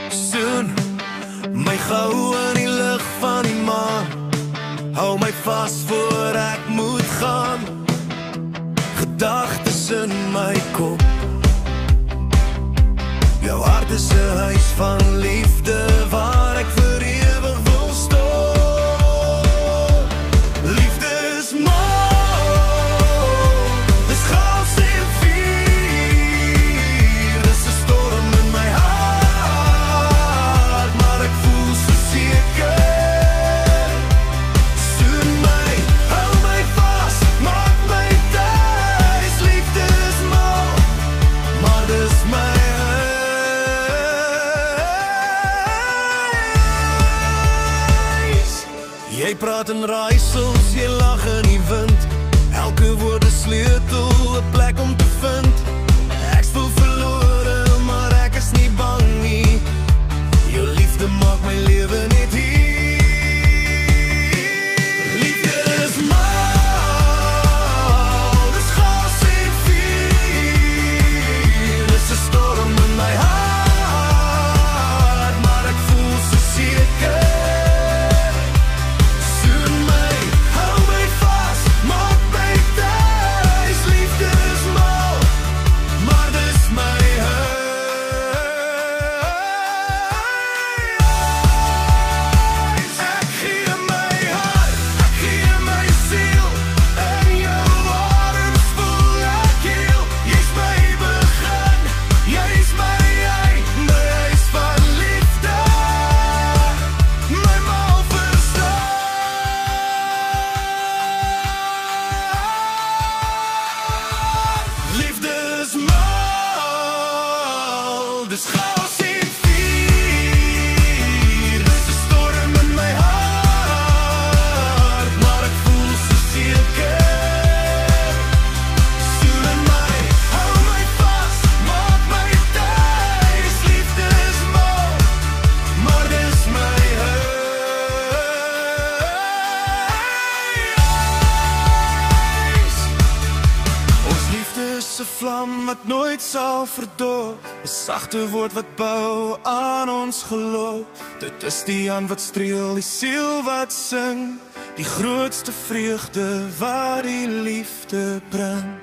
Soen my gou in die lig van die maan, hou my vas voor ek moet gaan. Gedagtes in my kop, jou hart is 'n huis van liefde waar ek vir ewig wil staan. Liefde is mal, dis chaos en vuur, dis 'n storm in my hart, maar ek voel so seker. Soen my, hou my vas, maak my thuis. Liefde is mal, maar dis my huis. Jy praat in raaisels, jy lag in die wind, elke woord 'n sleutel, 'n plek om te vind. Ek voel verlore, maar ek is nie bang nie. Jou liefde maak my lewe net hier. Liefde is mal, dis chaos en vuur, dis 'n storm in my hart, maar ek voel so seker. Soen my, hou my vas, maak my thuis. Liefde is mal, maar dis my huis. Ek gee my hart, ek gee my siel, in jou arms voel ek heel. Jy's my begin, jy's my huis van liefde, my mal verstaan. Liefde is mal, dis chaos en vuur, dis 'n storm in my hart, maar ek voel so seker. Soen my, hou my vas, maak my thuis. Liefde is mal, maar dis my huis. Ons liefde is 'n vlam wat nooit sal verdoof, 'n sagte woord wat bou aan ons geloof. Dit is die hand wat streel, die siel wat sing, die grootste vreugde wat die liefde bring.